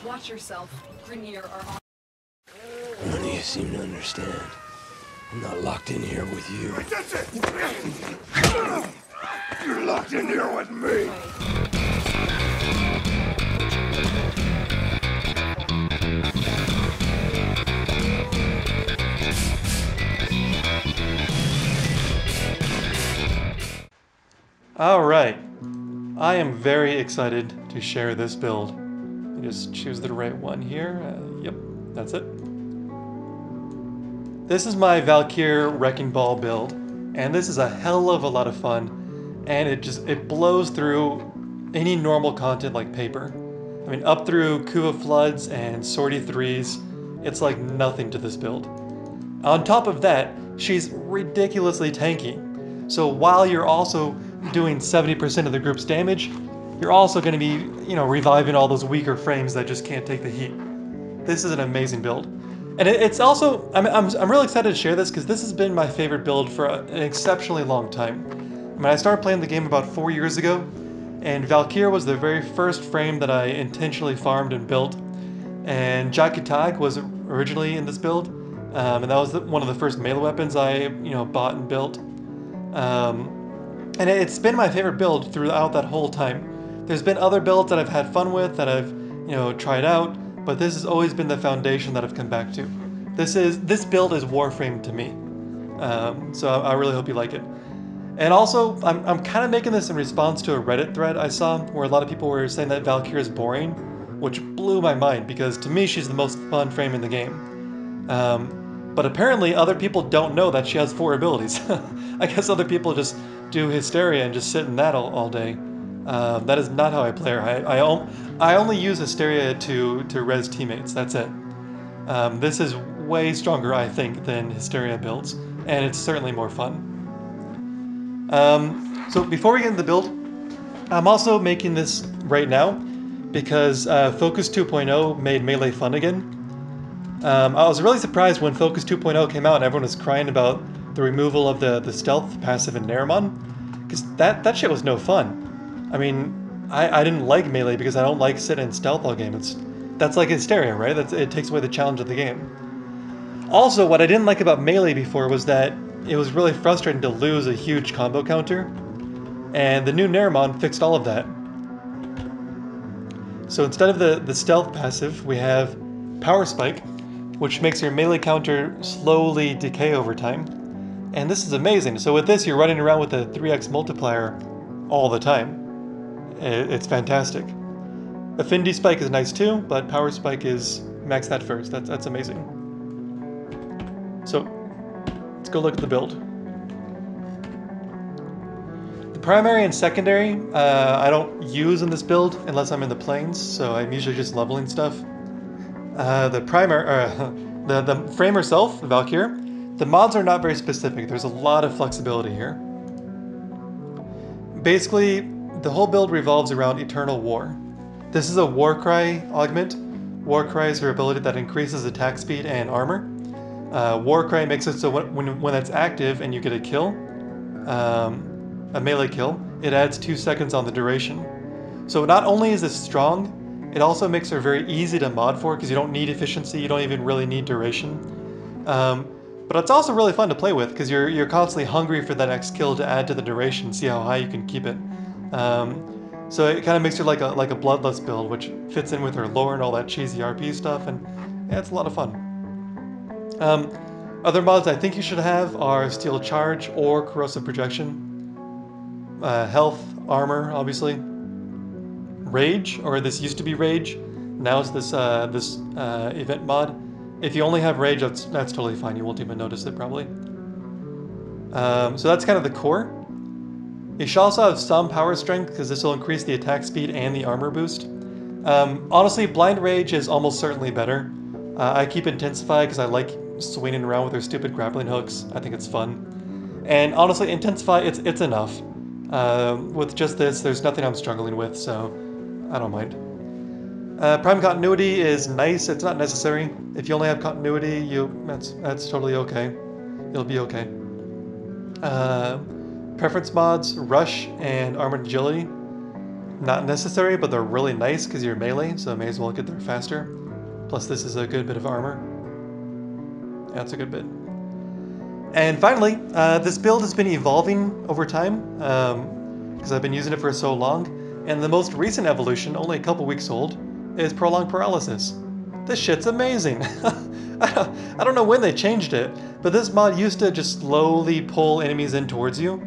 Watch yourself. Grineer are on. None of you seem to understand. I'm not locked in here with you. That's it! You're locked in here with me! Alright, I am very excited to share this build. You just choose the right one here. Yep, that's it. This is my Valkyr Wrecking Ball build, and this is a hell of a lot of fun, and it blows through any normal content like paper. I mean, up through Kuva Floods and Sortie 3s, it's like nothing to this build. On top of that, she's ridiculously tanky. So while you're also doing 70% of the group's damage, you're also going to be, reviving all those weaker frames that just can't take the heat. This is an amazing build. And it's also, I'm really excited to share this because this has been my favorite build for an exceptionally long time. I mean, I started playing the game about 4 years ago, and Valkyr was the very first frame that I intentionally farmed and built. And Jakitag was originally in this build, and that was one of the first melee weapons I, bought and built. And it's been my favorite build throughout that whole time. There's been other builds that I've had fun with, that I've, tried out, but this has always been the foundation that I've come back to. This build is Warframe to me. So I really hope you like it. And also, I'm kind of making this in response to a Reddit thread I saw where a lot of people were saying that Valkyr is boring, which blew my mind because to me she's the most fun frame in the game. But apparently other people don't know that she has 4 abilities. I guess other people just do Hysteria and just sit in that all day. That is not how I play her. I only use Hysteria to res teammates, that's it. This is way stronger, I think, than Hysteria builds, and it's certainly more fun. So before we get into the build, I'm also making this right now because Focus 2.0 made Melee fun again. I was really surprised when Focus 2.0 came out and everyone was crying about the removal of the stealth passive in Nerimon, because that shit was no fun. I mean, I didn't like Melee because I don't like sitting in stealth all game. That's like Hysteria, right? It takes away the challenge of the game. Also, what I didn't like about Melee before was that it was really frustrating to lose a huge combo counter, and the new Nerimon fixed all of that. So instead of the stealth passive, we have Power Spike, which makes your melee counter slowly decay over time. And this is amazing. So with this, you're running around with a 3x multiplier all the time. It's fantastic. Affinity Spike is nice too, but Power Spike is max that first. That's amazing. So let's go look at the build. The primary and secondary I don't use in this build unless I'm in the plains, so I'm usually just leveling stuff. The frame herself, the Valkyr, the mods are not very specific. There's a lot of flexibility here. Basically, the whole build revolves around Eternal War. This is a Warcry augment. Warcry is her ability that increases attack speed and armor. Warcry makes it so when it's active and you get a kill, a melee kill, it adds 2 seconds on the duration. So not only is this strong, it also makes her very easy to mod for because you don't need efficiency, you don't even really need duration. But it's also really fun to play with because you're constantly hungry for that next kill to add to the duration, see how high you can keep it. So it kind of makes her like a Bloodlust build, which fits in with her lore and all that cheesy RP stuff, and yeah, it's a lot of fun. Other mods I think you should have are Steel Charge or Corrosive Projection. Health, armor, obviously. Rage, or this used to be Rage. Now it's this event mod. If you only have Rage, that's totally fine. You won't even notice it probably. So that's kind of the core. You should also have some power strength because this will increase the attack speed and the armor boost. Honestly, Blind Rage is almost certainly better. I keep Intensify because I like swinging around with her stupid grappling hooks. I think it's fun. And honestly, Intensify, it's enough. With just this, there's nothing I'm struggling with, so I don't mind. Prime Continuity is nice. It's not necessary. If you only have continuity, that's totally okay. It'll be okay. Preference mods, Rush and Armored Agility. not necessary, but they're really nice because you're melee, so may as well get there faster. Plus this is a good bit of armor. That's a good bit. And finally, this build has been evolving over time, because I've been using it for so long, and the most recent evolution, only a couple weeks old, is Prolonged Paralysis. This shit's amazing! I don't know when they changed it, but this mod used to just slowly pull enemies in towards you.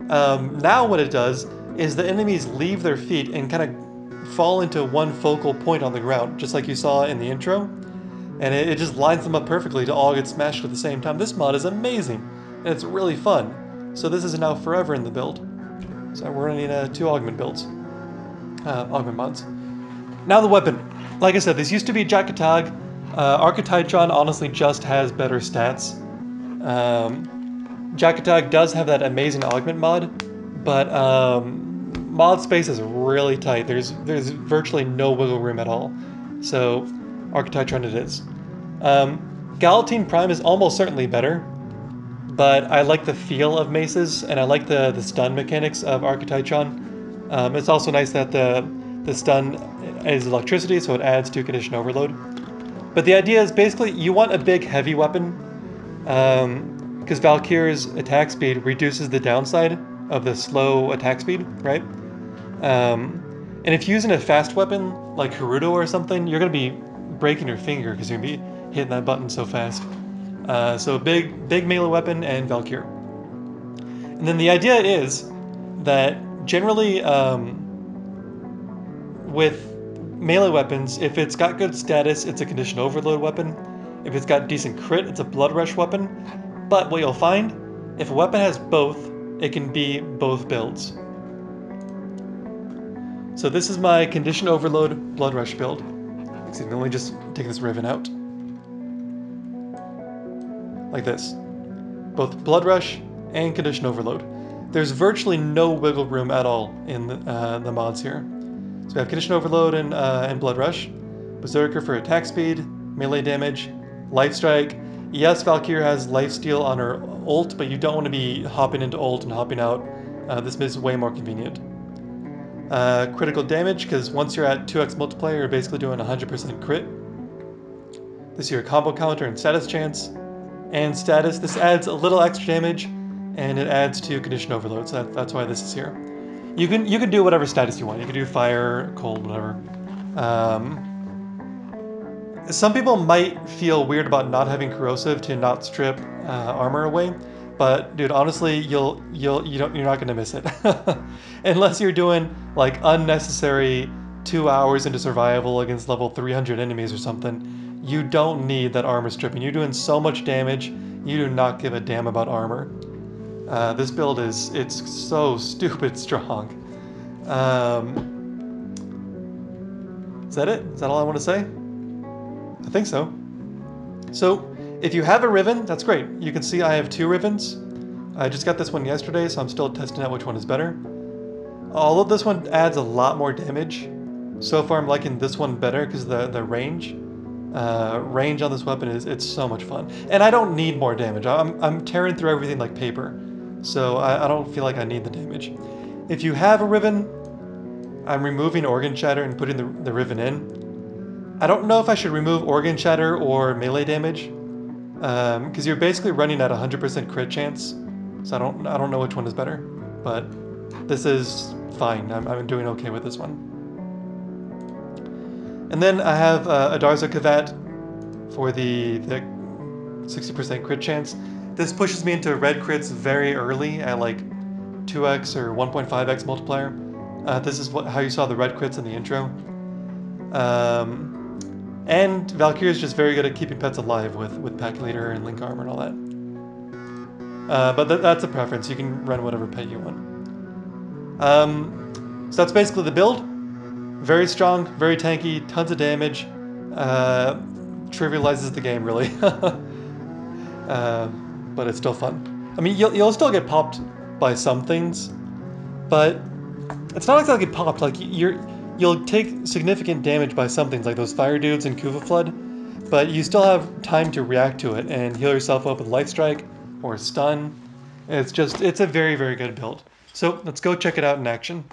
Now what it does is the enemies leave their feet and kind of fall into one focal point on the ground, just like you saw in the intro. And it just lines them up perfectly to all get smashed at the same time. This mod is amazing, and it's really fun. So this is now forever in the build. So we're running 2 augment builds. Augment mods. Now the weapon. Like I said, this used to be Jakatag. Archetytron honestly just has better stats. Jakatag does have that amazing augment mod, but mod space is really tight. There's virtually no wiggle room at all. So Archetytron it is. Galatine Prime is almost certainly better, but I like the feel of maces, and I like the stun mechanics of Archetytron. It's also nice that the stun is electricity, so it adds to condition overload. But the idea is basically you want a big heavy weapon, because Valkyr's attack speed reduces the downside of the slow attack speed, right? And if you're using a fast weapon like Haruto or something, you're going to be breaking your finger because you're going to be hitting that button so fast. So big melee weapon and Valkyr. And then the idea is that generally with melee weapons, if it's got good status, it's a condition overload weapon. If it's got decent crit, it's a blood rush weapon. But what you'll find, if a weapon has both, it can be both builds. So this is my condition overload blood rush build. Excuse me, let me just take this Raven out. Like this. Both blood rush and condition overload. There's virtually no wiggle room at all in the mods here. So we have condition overload and blood rush. Berserker for attack speed, melee damage, life strike. Yes, Valkyr has lifesteal on her ult, but you don't want to be hopping into ult and hopping out. This is way more convenient. Critical damage, because once you're at 2x multiplier, you're basically doing 100% crit. This is your combo counter and status chance. And status, this adds a little extra damage, and it adds to condition overload, so that's why this is here. You can do whatever status you want. You can do fire, cold, whatever. Some people might feel weird about not having corrosive to not strip armor away, but dude, honestly, you're not gonna miss it unless you're doing like unnecessary 2 hours into survival against level 300 enemies or something. You don't need that armor stripping. You're doing so much damage. You do not give a damn about armor. This build it's so stupid strong. Is that it? Is that all I want to say? I think so. So, if you have a Riven, that's great. You can see I have 2 Rivens. I just got this one yesterday, so I'm still testing out which one is better. Although this one adds a lot more damage, so far I'm liking this one better because the range. Range on this weapon it's so much fun. And I don't need more damage. I'm tearing through everything like paper, so I don't feel like I need the damage. If you have a Riven, I'm removing Organ Shatter and putting the Riven in. I don't know if I should remove Organ Shatter or melee damage, because you're basically running at 100% crit chance. So I don't know which one is better, but this is fine. I'm doing okay with this one. And then I have Adarza Kavat for the 60% crit chance. This pushes me into red crits very early at like 2x or 1.5x multiplier. This is how you saw the red crits in the intro. And Valkyr is just very good at keeping pets alive with Pack Leader and Link Armor and all that. But that's a preference. You can run whatever pet you want. So that's basically the build. Very strong, very tanky, tons of damage. Trivializes the game, really. But it's still fun. I mean, you'll still get popped by some things, but it's not exactly popped. Like you'll take significant damage by some things, like those fire dudes in Kuva Flood, but you still have time to react to it and heal yourself up with Life Strike or Stun. It's a very, very good build. So let's go check it out in action.